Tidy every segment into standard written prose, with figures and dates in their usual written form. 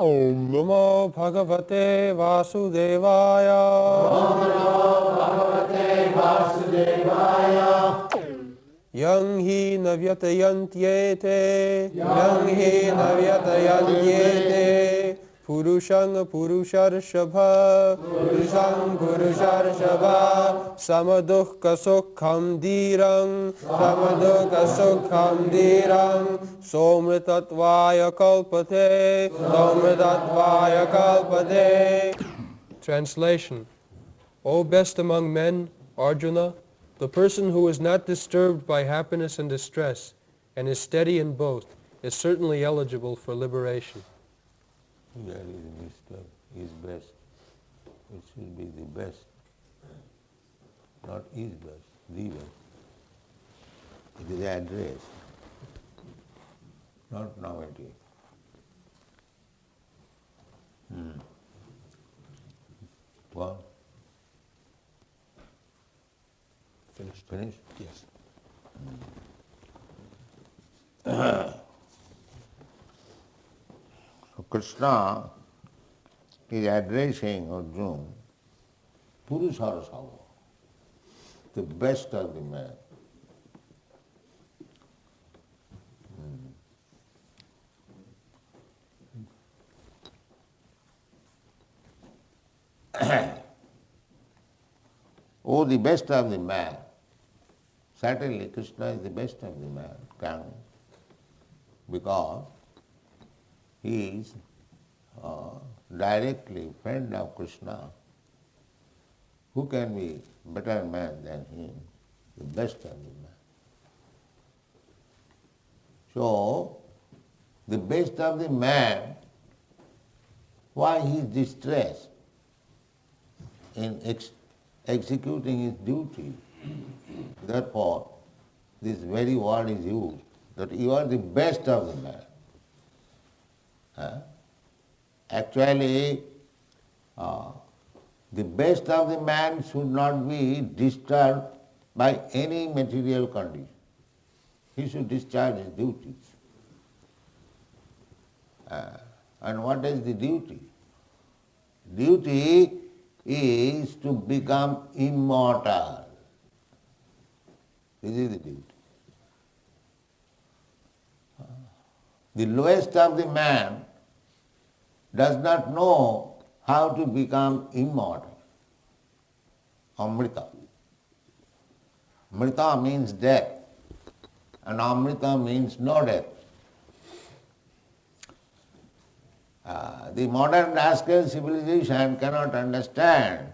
Om Namo Bhagavate Vasudevaya. Om Namo Bhagavate Vasudevaya. Yang hi navyatayantyete, yang hi navyatayantyete, Purushang Purusharshabha, Purushang Purusharshabha, Samadukha Sukham Dhirang, Samadukha Sukham Dhirang, Somritatvaya Kalpate, Somritatvaya Kalpate. Translation. O best among men, Arjuna, the person who is not disturbed by happiness and distress and is steady in both is certainly eligible for liberation. Here is Mr. is best. It should be the best. Not is best, the best. It is address, not novelty. One. Finished? Finished? Yes. So Krishna is addressing Arjuna, Purusharasava, the best of the men. Oh, the best of the man. Certainly Krishna is the best of the man, because he is directly friend of Krishna. Who can be better man than him? The best of the man. So, the best of the man, why he is distressed in executing his duty? Therefore, this very word is used, that you are the best of the man. Actually, the best of the man should not be disturbed by any material condition. He should discharge his duties. And what is the duty? Duty is to become immortal. This is the duty. The lowest of the man does not know how to become immortal. Amrita. Mrita means death, and Amrita means no death. The modern rascal civilization cannot understand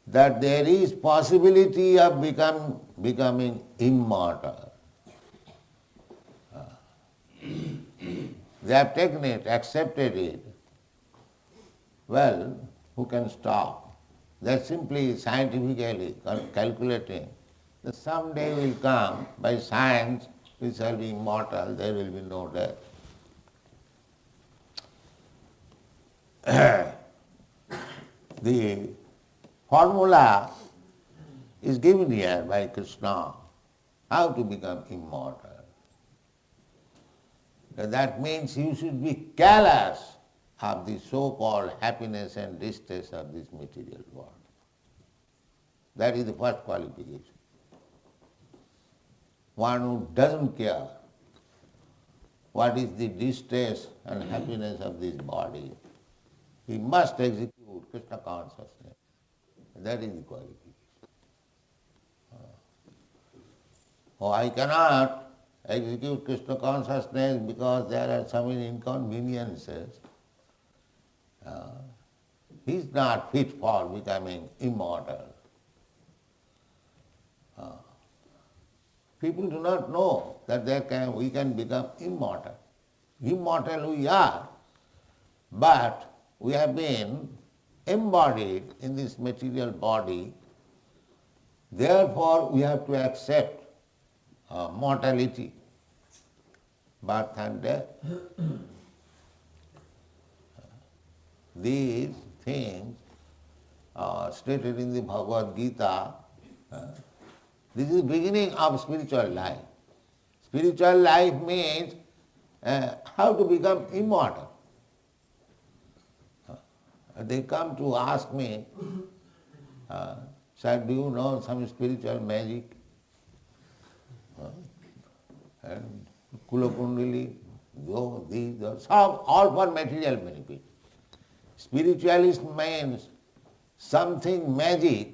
that there is possibility of becoming immortal. They have taken it, accepted it. Well, who can stop? They are simply scientifically calculating that someday will come, by science we shall be immortal, there will be no death. The formula is given here by Krishna, how to become immortal. That means you should be callous of the so-called happiness and distress of this material world. That is the first qualification. One who doesn't care what is the distress and happiness of this body, he must execute Krishna consciousness. That is the qualification. Oh, I cannot execute Krishna consciousness because there are so many inconveniences. He is not fit for becoming immortal. People do not know that we can become immortal. Immortal we are, but we have been embodied in this material body. Therefore, we have to accept mortality, birth and death. These things stated in the Bhagavad Gītā. This is the beginning of spiritual life. Spiritual life means how to become immortal. they come to ask me, sir, do you know some spiritual magic? And Kulakundali, these, some, all for material benefit. Spiritualist means something magic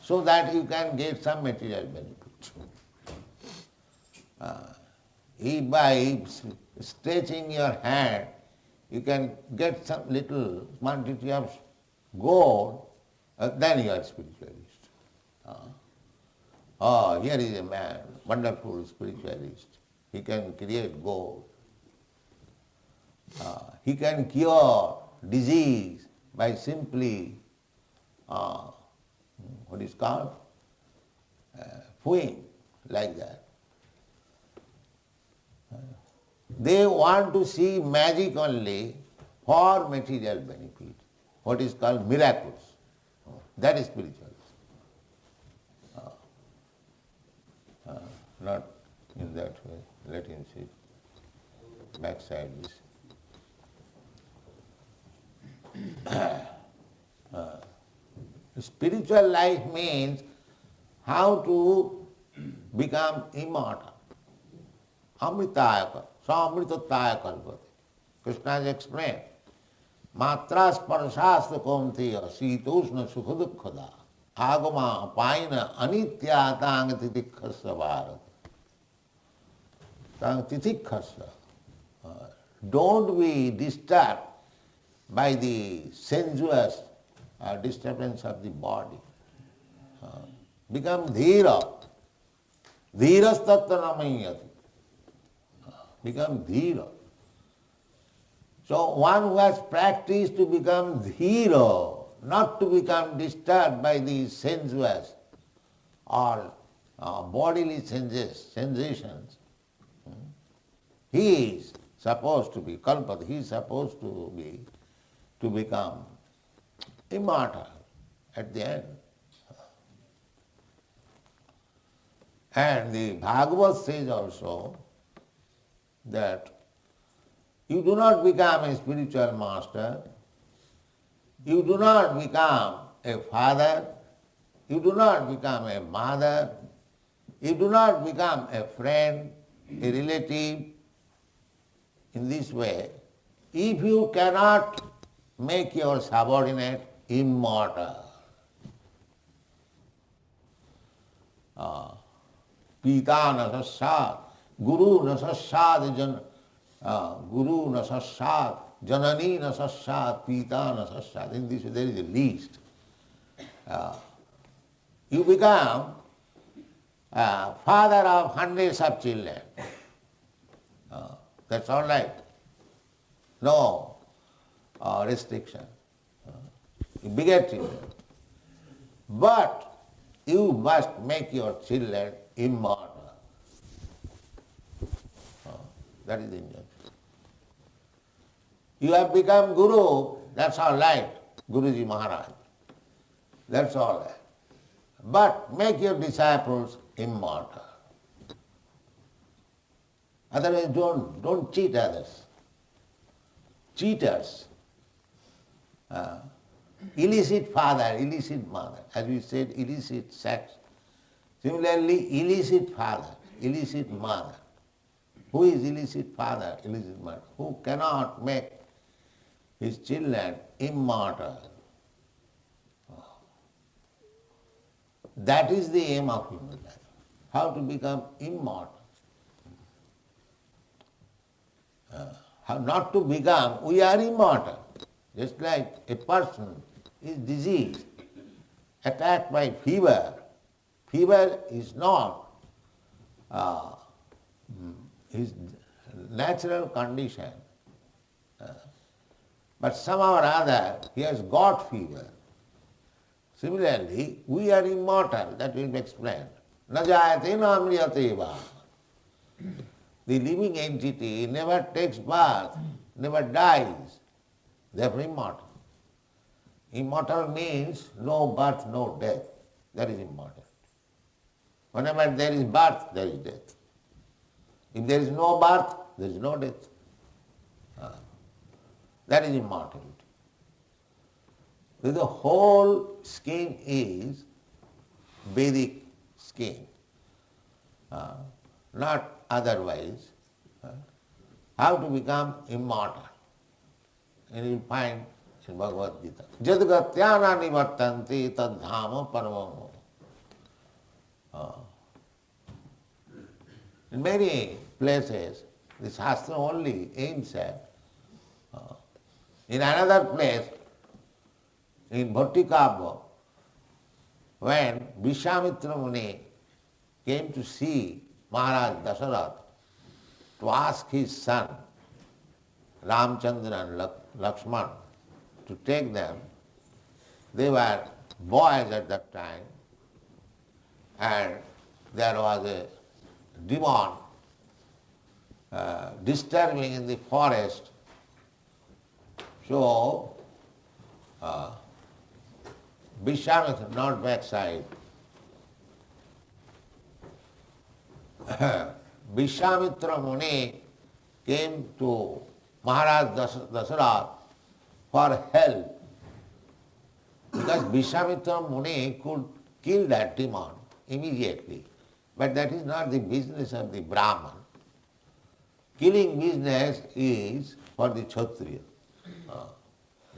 so that you can get some material benefit. If by stretching your hand you can get some little quantity of gold, then you are spiritualist. Oh, here is a man, wonderful spiritualist. He can create gold. He can cure disease by simply, what is called, fooing, like that. They want to see magic only for material benefit, what is called miracles. That is spiritualism. Not in that way. Let him sit. Backside this. Spiritual life means how to become immortal. Amritaya, samritataya kalpate. Krishna has explained. Matra sparshastra kaunteya sitoshna sukhadukkada agama paina anitya tang titikhasya bharata. Tang titikhasya. Don't be disturbed by the sensuous disturbance of the body. Become dhira. Dhiras tattva namayati. Become dhira. So one who has practiced to become dhira, not to become disturbed by the sensuous or bodily sensations, he is supposed to be kalpat, he is supposed to become immortal at the end. And the Bhagavad says also that you do not become a spiritual master, you do not become a father, you do not become a mother, you do not become a friend, a relative, in this way, if you cannot make your subordinate immortal. Pita na sassat, guru na sassat, guru na sassat, janani na sassat, pita na sassat. In this way there is a list. You become father of hundreds of children. That's all right. No restriction. You beget children. But you must make your children immortal. That is the injunction. You have become Guru, that's all right, Guruji Maharaj. That's all right. But make your disciples immortal. Otherwise don't cheat others. Cheaters. Illicit father, illicit mother. As we said, illicit sex. Similarly, illicit father, illicit mother. Who is illicit father, illicit mother? Who cannot make his children immortal. That is the aim of human life. How to become immortal. How not to become, we are immortal. Just like a person is diseased, attacked by fever. Fever is not his natural condition. But somehow or other he has got fever. Similarly, we are immortal, that will be explained. Na jayate na amriyate va. The living entity never takes birth, never dies, therefore immortal. Immortal means no birth, no death. That is immortal. Whenever there is birth, there is death. If there is no birth, there is no death. That is immortality. The whole scheme is Vedic scheme, not otherwise. How to become immortal. And you will find in Bhagavad Gītā. Jadgatyāna nivartanti tadhāma paramam. In many places, the Shastra only aims at. In another place, in Bhattikāvya, when Vishwamitra Muni came to see Maharaj Dasarath to ask his son Ramchandra and Lakshman to take them, they were boys at that time, and there was a demon disturbing in the forest. So Vishwamitra, not backside, Vishwamitra Muni came to Maharaj Dasarath for help, because Vishwamitra Muni could kill that demon immediately. But that is not the business of the Brahman. Killing business is for the Kshatriya.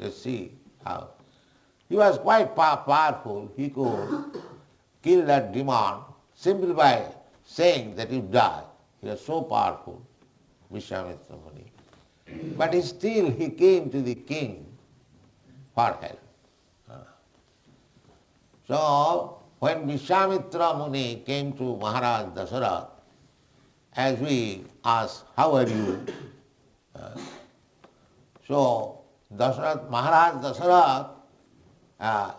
You see how he was quite powerful. He could kill that demon simply by saying that you die. He was so powerful, Vishwamitra Muni. But still he came to the king for help. So when Vishwamitra Muni came to Maharaj Dasarath, as we asked, how are you? So Maharaj Dasarath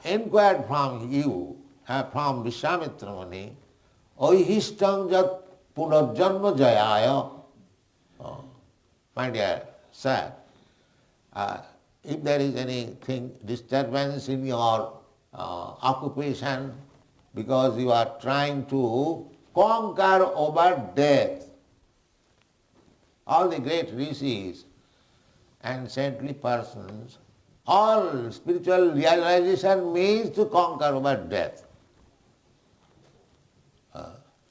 inquired from you, from Vishwamitra Muni, Oihistang jat punarjanma jayaya. My dear sir, if there is anything, disturbance in your occupation, because you are trying to conquer over death, all the great rishis and saintly persons, all spiritual realization means to conquer over death.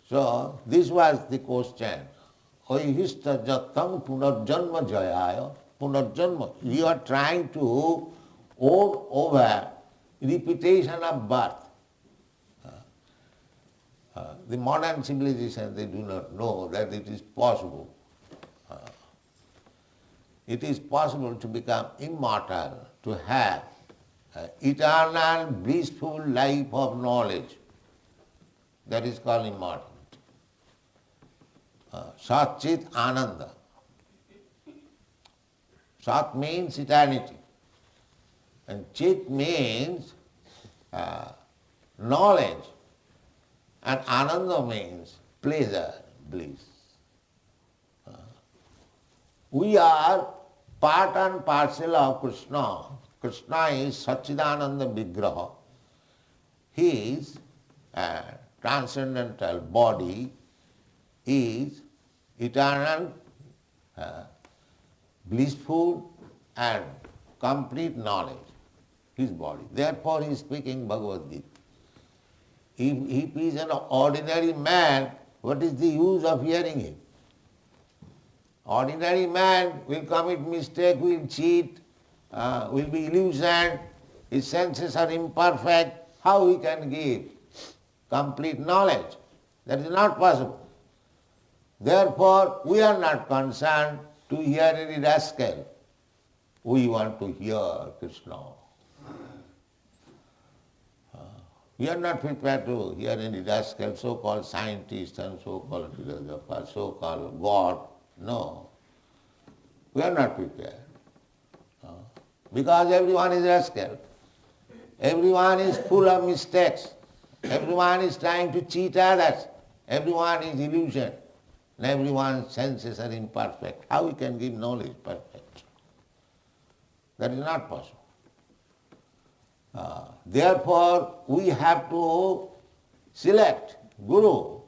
So this was the question. Oihista jatam punarjanma jayaya. Punarjanma. You are trying to own over repetition of birth. The modern civilization, they do not know that it is possible. It is possible to become immortal, to have eternal, blissful life of knowledge. That is called immortality. Sat Chit Ananda. Sat means eternity, and Chit means knowledge, and Ananda means pleasure, bliss. We are part and parcel of Krishna. Krishna is Satchidananda Vigraha. His transcendental body is eternal, blissful and complete knowledge, his body. Therefore he is speaking Bhagavad Gītā. If he is an ordinary man, what is the use of hearing him? Ordinary man will commit mistake, will cheat, will be illusioned, his senses are imperfect. How he can give complete knowledge? That is not possible. Therefore, we are not concerned to hear any rascal. We want to hear Krishna. We are not prepared to hear any rascal, so-called scientist and so-called philosopher, so-called God. No. We are not prepared. Because everyone is rascal. Everyone is full of mistakes. Everyone is trying to cheat others. Everyone is illusion. And everyone's senses are imperfect. How we can give knowledge perfect? That is not possible. Therefore, we have to select Guru.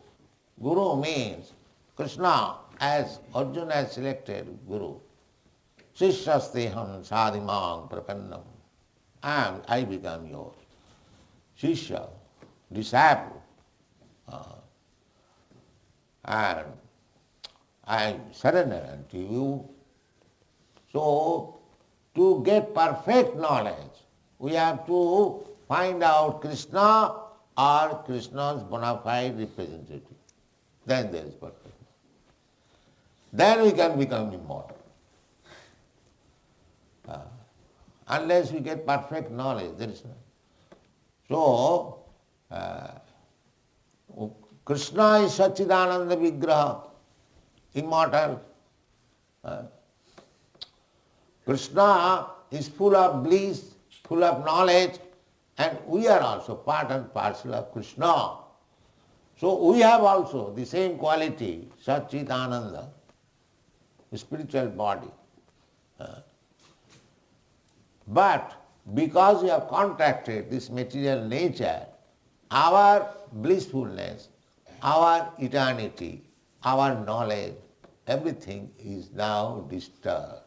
Guru means Krishna, as Arjuna has selected Guru. Sishyasteham sadhimang prapannam. and I become your Shishya, disciple, and I surrender unto you. So, to get perfect knowledge, we have to find out Krishna or Krishna's bona fide representative. Then there is perfect knowledge. Then we can become immortal. Unless we get perfect knowledge, there is no. So, Krishna is Satchidananda Vigraha, immortal. Krishna is full of bliss, full of knowledge, and we are also part and parcel of Krishna. So we have also the same quality, Satchidananda, spiritual body. But because we have contracted this material nature, our blissfulness, our eternity, our knowledge, everything is now disturbed.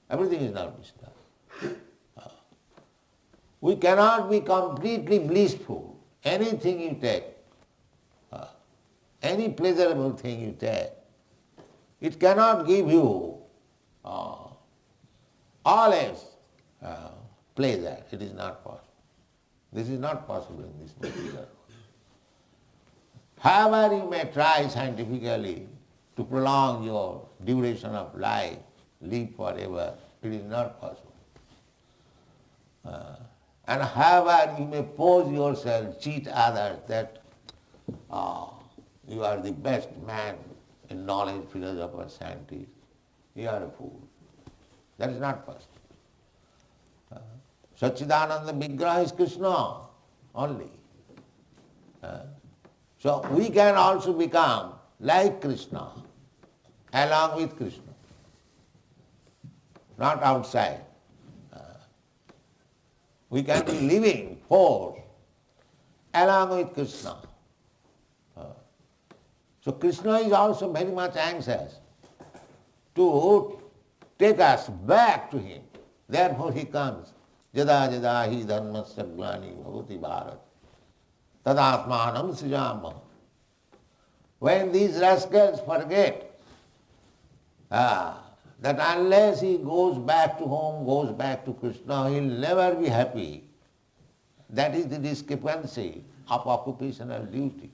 Everything is now disturbed. We cannot be completely blissful. Anything you take, any pleasurable thing you take, it cannot give you always pleasure. It is not possible. This is not possible in this material world. However you may try scientifically to prolong your duration of life, live forever, it is not possible. And however you may pose yourself, cheat others that you are the best man in knowledge, philosopher, scientist, you are a fool. That is not possible. Satchidananda Vigraha is Krishna only. So we can also become like Krishna, along with Krishna, not outside. We can be living force along with Krishna. So Krishna is also very much anxious to take us back to him. Therefore he comes. Jada jada hi dharmasya glani bhavati bharat tadatmanam srijama. When these rascals forget that unless he goes back to home, goes back to Krishna, he'll never be happy. That is the discrepancy of occupational duty.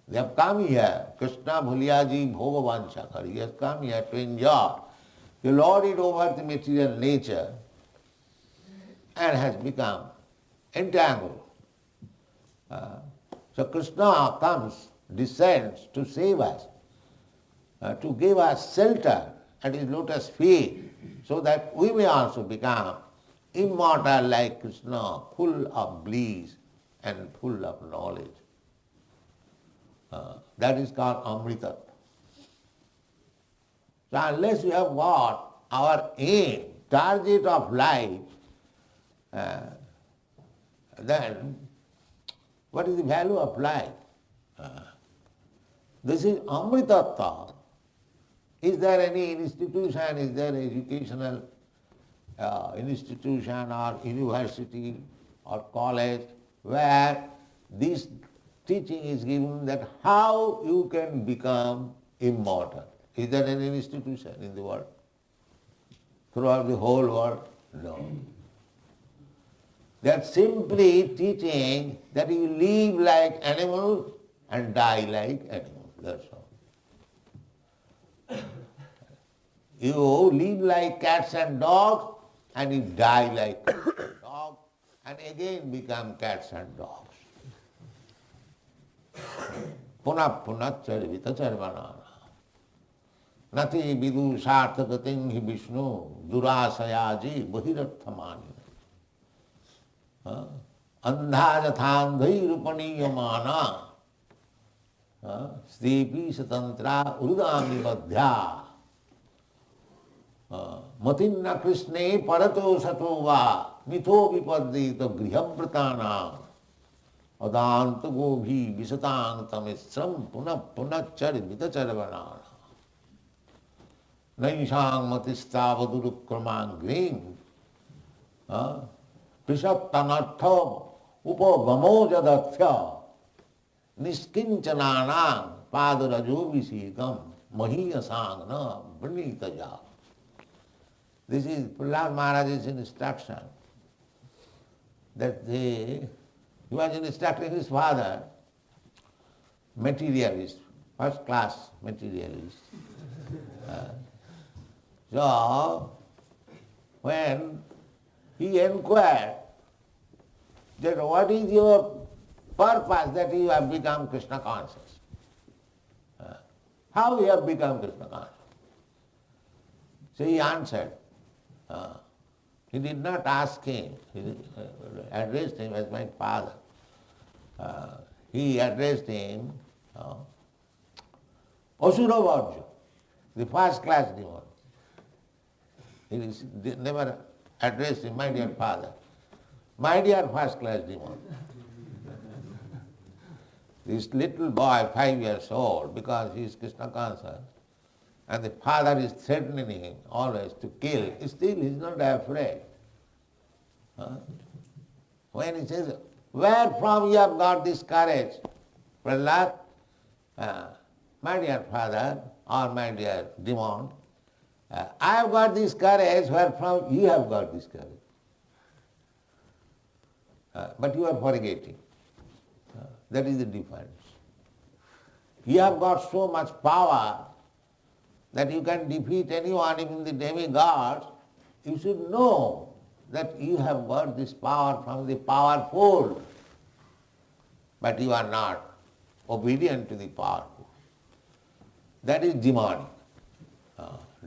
They have come here, Krishna Bhuliyaji Bhogavansha, he has come here to enjoy. He lorded over the material nature and has become entangled. So Krishna comes, descends to save us, to give us shelter at his lotus feet, so that we may also become immortal like Krishna, full of bliss and full of knowledge. That is called Amrita. So unless we have got our aim, target of life, then what is the value of life? This is Amritattva. Is there any institution, is there an educational institution or university or college where this teaching is given that how you can become immortal? Is there any institution in the world? Throughout the whole world? No. They are simply teaching that you live like animals and die like animals. That's all. You live like cats and dogs and you die like cats and dogs and again become cats and dogs. Punah punah charvita charvanana. Nati vidu sarthagatim hi Vishnu durasayaji bahirathamani. Andha jathandhai rupaniyamana stepi satantra urudami madhya matinna krishne parato sato va mitho vipaddita grihabhratana adanta gobhi visatang tamisram punah punah charvita charvanana. naisang matistavadurukraman green, prisattanartham upagamo jadathya, niskinchananang padarajovisikam mahiyasangna vrinitaja. This is Prahlad Maharaj's instruction, that he was instructing his father, materialist, first class materialist. So, when he inquired that what is your purpose that you have become Krishna conscious? How you have become Krishna conscious? So he answered. He did not ask him, he addressed him as my father. He addressed him Asura Varja, the first class demon. He never addressed him, my dear father, my dear first class demon. This little boy, 5 years old, because he is Krishna conscious, and the father is threatening him always to kill, still he is not afraid. When he says, where from you have got this courage? Prahlad, my dear father, or my dear demon, I have got this courage, where from you have got this courage. But you are forgetting. That is the difference. You have got so much power that you can defeat anyone, even the demigods. You should know that you have got this power from the powerful, but you are not obedient to the powerful. That is demonic.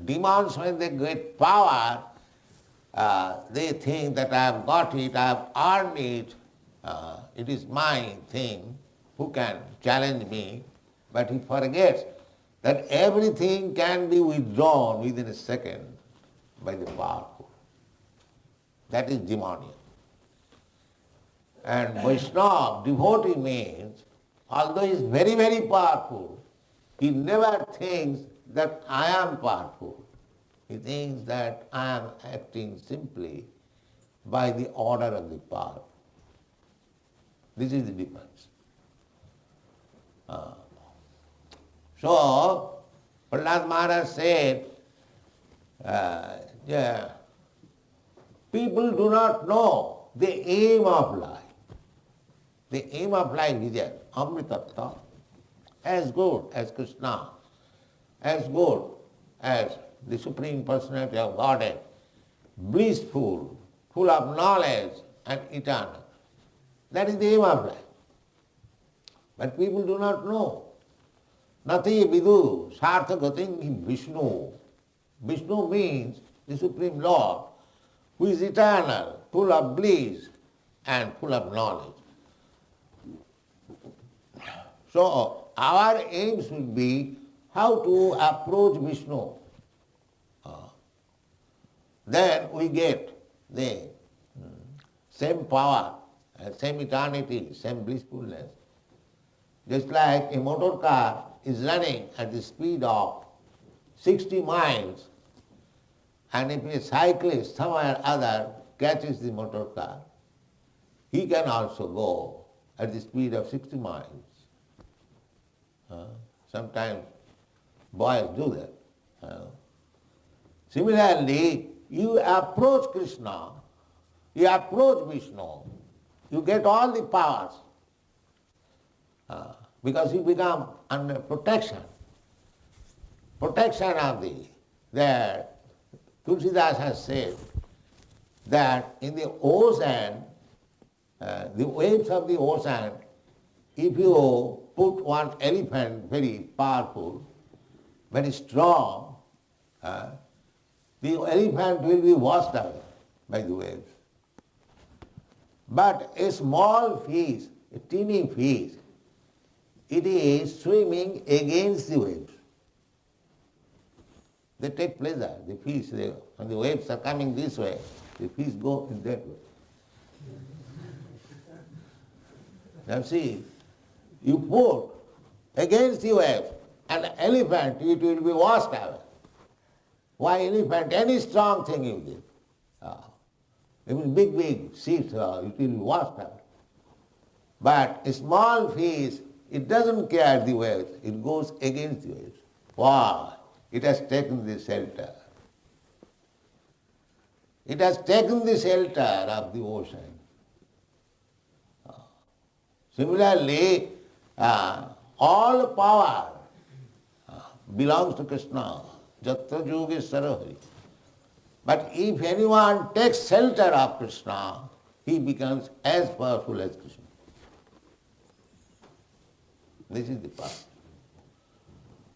Demons, when they get power, they think that I have got it, I have earned it, it is my thing, who can challenge me? But he forgets that everything can be withdrawn within a second by the powerful. That is demonic. And Vaishnava, devotee means, although he is very, very powerful, he never thinks that I am powerful. He thinks that I am acting simply by the order of the powerful. This is the difference. So, Prahlad Maharaj said, people do not know the aim of life. The aim of life is that Amritattva, as good as Krishna, as good as the Supreme Personality of Godhead, blissful, full of knowledge and eternal. That is the aim of life. But people do not know. Nati vidu sarthagating Vishnu. Vishnu means the Supreme Lord, who is eternal, full of bliss and full of knowledge. So our aim should be how to approach Vishnu. Then we get the same power, same eternity, same blissfulness. Just like a motor car is running at the speed of 60 miles, and if a cyclist somewhere or other catches the motor car, he can also go at the speed of 60 miles. Sometimes boys do that. Similarly, you approach Krishna, you approach Vishnu, you get all the powers because you become under protection. Protection of the Tulsidas has said that in the ocean, the waves of the ocean, if you put one elephant very powerful, very strong, the elephant will be washed away by the waves. But a small fish, a teeny fish, it is swimming against the waves. They take pleasure. The fish, when the waves are coming this way, the fish go in that way. Now see, you put against the waves an elephant, it will be washed away. Why elephant? Any strong thing you give. Even big seeds, it will wash out. But a small fish, it doesn't care the waves. It goes against the waves. Why? It has taken the shelter. It has taken the shelter of the ocean. Similarly, all power belongs to Krishna. Jatra Yogeshwara Hari. But if anyone takes shelter of Krishna, he becomes as powerful as Krishna. This is the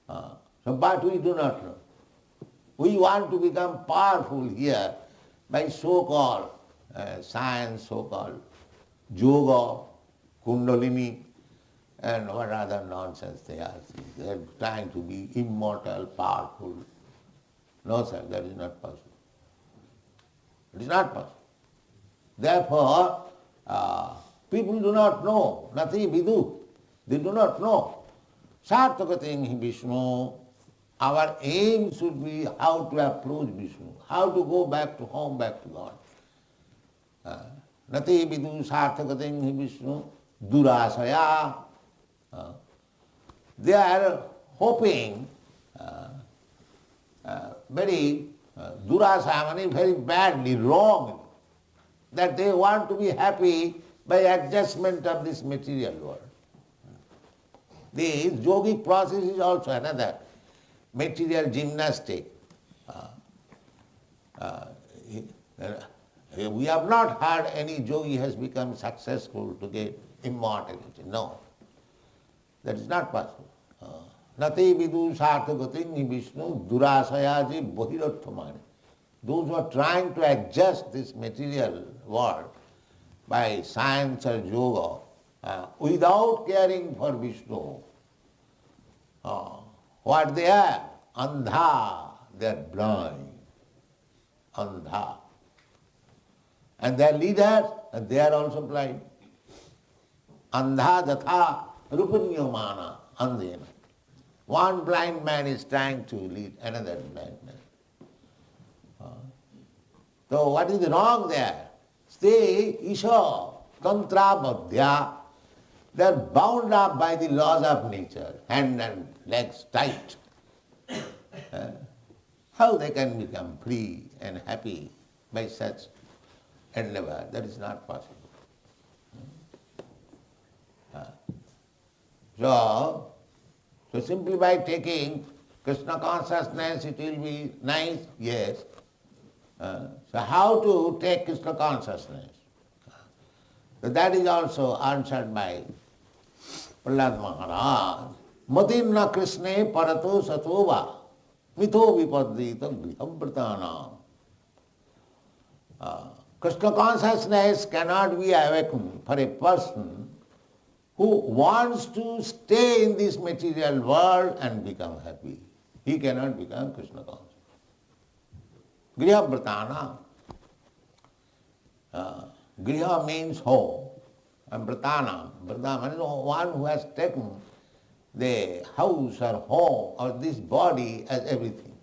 power. But we do not know. We want to become powerful here by so-called science, so-called yoga, kundalini, and what other nonsense they are. They are trying to be immortal, powerful. No, sir, that is not possible. It is not possible. Therefore, people do not know. Nati vidu. They do not know. Sartakating hi Vishnu. Our aim should be how to approach Vishnu, how to go back to home, back to God. Nati vidu sartakating hi Vishnu. Durasaya. They are hoping very durasaya, very badly, wrong, that they want to be happy by adjustment of this material world. This yogic process is also another material gymnastic. We have not heard any yogi has become successful to get immortality. No. That is not possible. Nati vidu sarthagating Vishnu durasayaji bahirottamani. Those who are trying to adjust this material world by science or yoga without caring for Vishnu, what they are? Andha, they are blind. Andha. And their leaders, they are also blind. Andha datha rupanyamana andhena. One blind man is trying to lead another blind man. So what is wrong there? Stay isha tantra badhya. They are bound up by the laws of nature, hand and legs tight. How they can become free and happy by such endeavor? That is not possible. So simply by taking Krishna consciousness, it will be nice, yes. So how to take Krishna consciousness? So that is also answered by Prahlad Maharaj. Matinna Krishne parato satova mitho vipadrita grihambratana. Krishna consciousness cannot be awakened for a person who wants to stay in this material world and become happy. He cannot become Krishna conscious. Griha Vratana. Griha means home. And Vratana means one who has taken the house or home or this body as everything.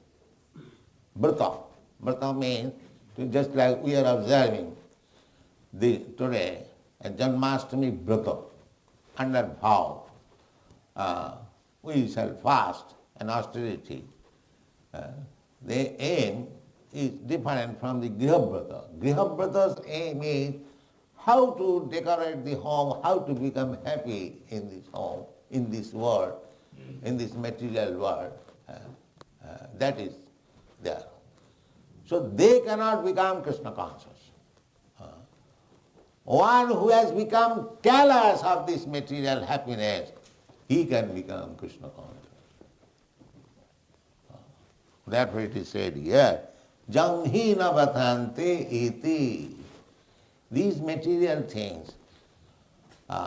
Vrata means, just like we are observing today, a Janmashtami Vrata. Under vow, we shall fast and austerity. The aim is different from the Grihabrata. Grihabrata's aim is how to decorate the home, how to become happy in this home, in this world, in this material world. That is there. So they cannot become Krishna conscious. One who has become callous of this material happiness, he can become Krishna conscious. Therefore it is said here, Janghina vatante iti. These material things,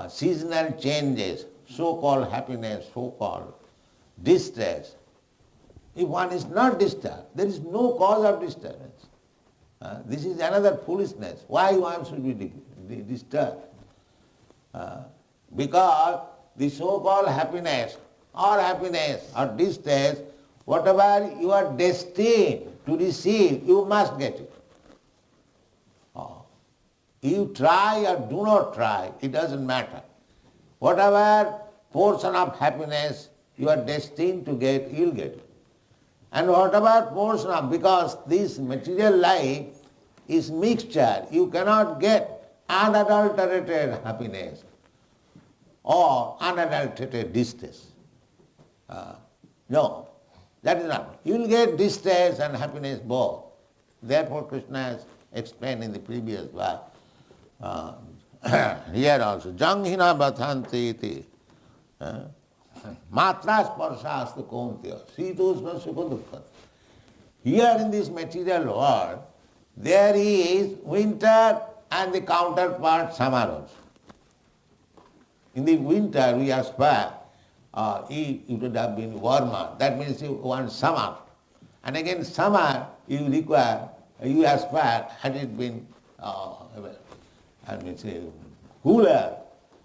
seasonal changes, so-called happiness, so-called distress, if one is not disturbed, there is no cause of disturbance. This is another foolishness. Why one should be disturbed? Because the so-called happiness or distress, whatever you are destined to receive, you must get it. You try or do not try, it doesn't matter. Whatever portion of happiness you are destined to get, you'll get it. And whatever portion of, because this material life is mixture, you cannot get unadulterated happiness or unadulterated distress. No, that is not. You will get distress and happiness both. Therefore Krishna has explained in the previous verse, here also, janghina bhathanti iti matras parsastu kauntya sitosma sukha dukkha. Here in this material world, there is winter and the counterpart summer also. In the winter we aspire, it would have been warmer, that means you want summer. And again summer you require, you aspire, had it been cooler,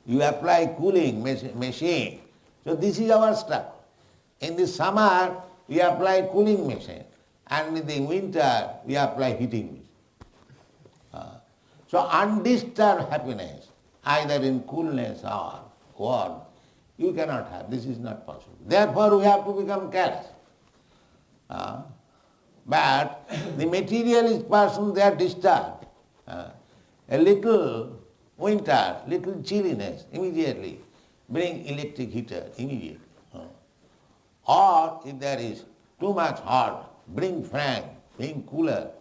you apply cooling machine. So this is our struggle. In the summer we apply cooling machine, and in the winter we apply heating machine. So undisturbed happiness, either in coolness or warmth, you cannot have. This is not possible. Therefore we have to become careless. But the materialist person, they are disturbed. A little winter, little chilliness, immediately bring electric heater, immediately. Or if there is too much hot, bring fan, bring cooler.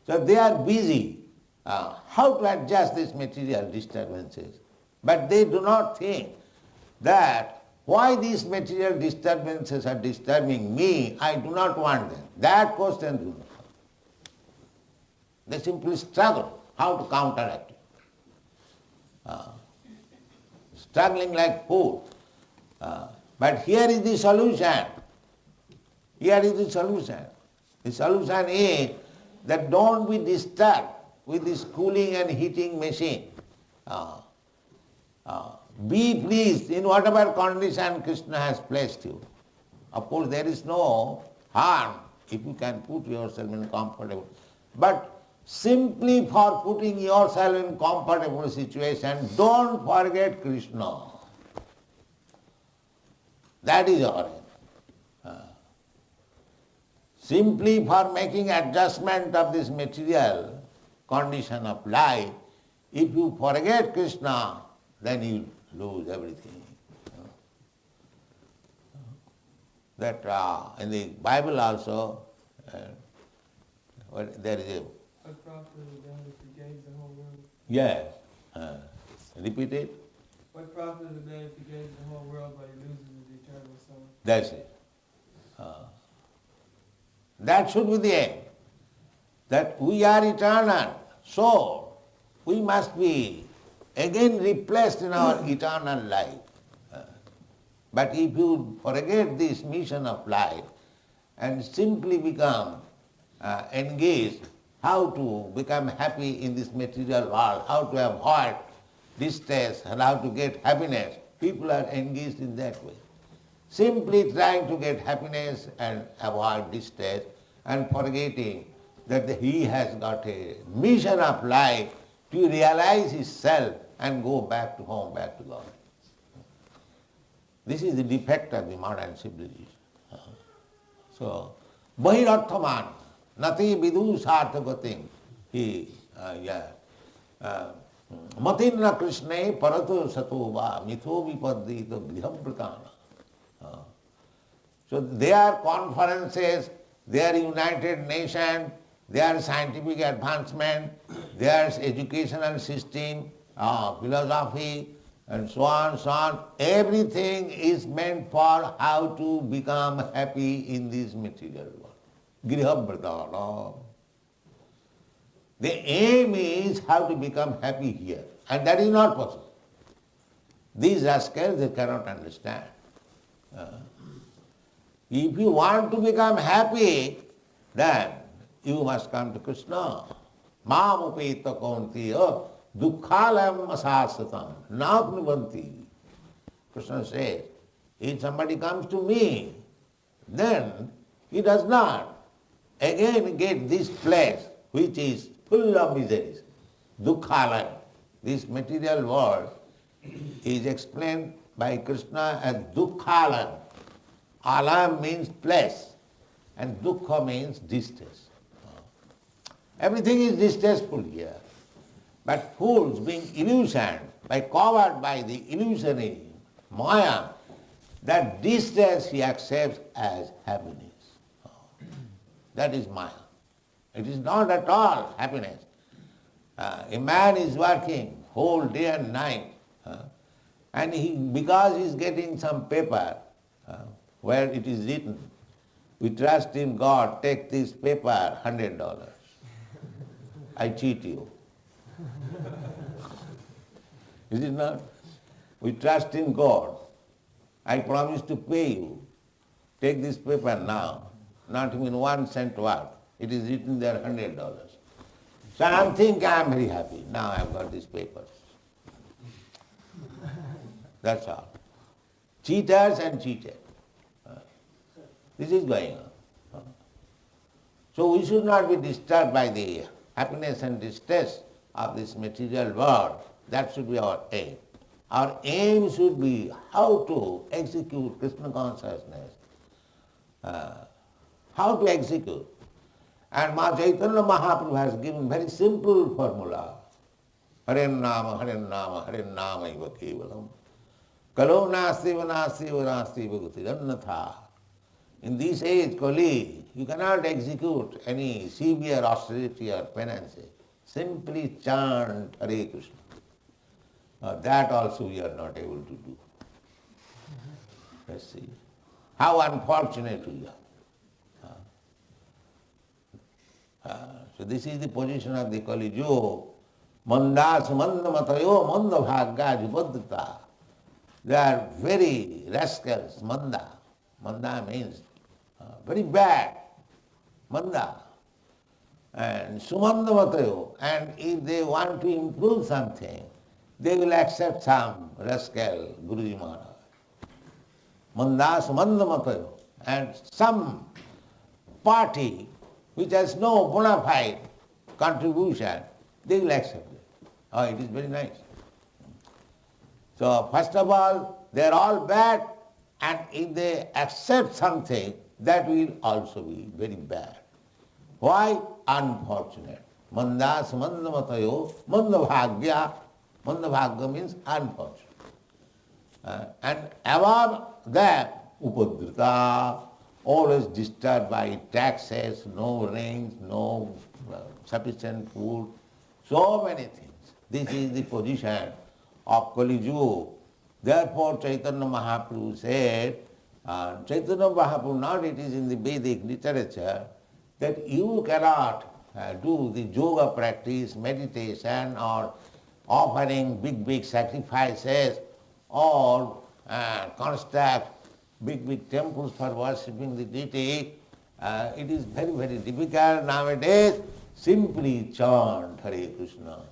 So they are busy how to adjust these material disturbances. But they do not think that why these material disturbances are disturbing me, I do not want them. That question do not come. They simply struggle how to counteract it. Struggling like fool. But here is the solution. Here is the solution. The solution is that don't be disturbed with this cooling and heating machine. Be pleased in whatever condition Krishna has placed you. Of course there is no harm if you can put yourself in comfortable. But simply for putting yourself in comfortable situation, don't forget Krishna. That is our aim. Simply for making adjustment of this material condition of life, if you forget Krishna, then you lose everything. That in the Bible also, there is a... What profit is that if he gains the whole world? Yes. Repeat it. What profit is that if he gains the whole world but he loses his eternal soul? That's it. That should be the aim. That we are eternal soul. We must be again replaced in our eternal life. But if you forget this mission of life and simply become engaged how to become happy in this material world, how to avoid distress and how to get happiness, people are engaged in that way. Simply trying to get happiness and avoid distress and forgetting that he has got a mission of life to realize his self and go back to home, back to God. This is the defect of the modern civilization. So, bahirarthaman, nati vidu sarthagatim, matinna krishne parato sato va mitho vipaddita griham pratana. So their conferences, their United Nations, their scientific advancement, their educational system, philosophy, and so on, everything is meant for how to become happy in this material world. Griha. The aim is how to become happy here, and that is not possible. These rascals, they cannot understand. If you want to become happy, then you must come to Krishna. Mam upeta kaunteya dukkhalayam asasatam napnuvanti. Krishna says, if somebody comes to me, then he does not again get this place which is full of miseries, dukkhalam. This material world is explained by Krishna as dukkhalam. Alam means place and dukkha means distress. Everything is distressful here. But fools being illusioned, covered by the illusory maya, that distress he accepts as happiness. That is maya. It is not at all happiness. A man is working whole day and night, and because he is getting some paper where it is written, we trust in God, take this paper, $100. I cheat you. Is it not? We trust in God. I promise to pay you. Take this paper now. Not even 1 cent worth. It is written there $100. So I think I am very happy. Now I have got these papers. That's all. Cheaters and cheated. This is going on. So we should not be disturbed by the happiness and distress of this material world. That should be our aim. Our aim should be how to execute Krishna consciousness. How to execute. And Ma Chaitanya Mahaprabhu has given very simple formula. Hare Nama, Hare Nama, Hare Nama iva kevalam. Kalo nasti vanasti vanasti bhagati annatha. In this age, Kali, you cannot execute any severe austerity or penance. Simply chant Hare Krishna. That also we are not able to do. Let's see. How unfortunate we are. So this is the position of the Kali Yuga. Mandas manda matayo manda bhagya jupadita. They are very rascals, manda. Manda means very bad. Manda. And sumanda matayo. And if they want to improve something, they will accept some rascal Guruji Maharaj. Mandas manda matayo. And some party which has no bona fide contribution, they will accept it. Oh, it is very nice. So first of all, they are all bad, and if they accept something, that will also be very bad. Why? Unfortunate. Mandas manda matayo, manda bhagya. Manda bhagya means unfortunate. And above that, upadrita, always disturbed by taxes, no rains, no sufficient food, so many things. This is the position of Kali Yuga. Therefore Chaitanya Mahaprabhu said, Chaitanya Mahaprabhu, not it is in the Vedic literature, that you cannot do the yoga practice, meditation, or offering big sacrifices, or construct big temples for worshipping the deity. It is very difficult nowadays. Simply chant Hare Krishna,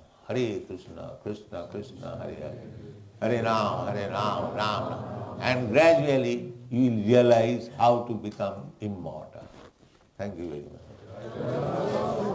Krishna Krishna, Hare Hare, Hare Ram, Ram Ram. And gradually you will realize how to become immortal. Thank you very much.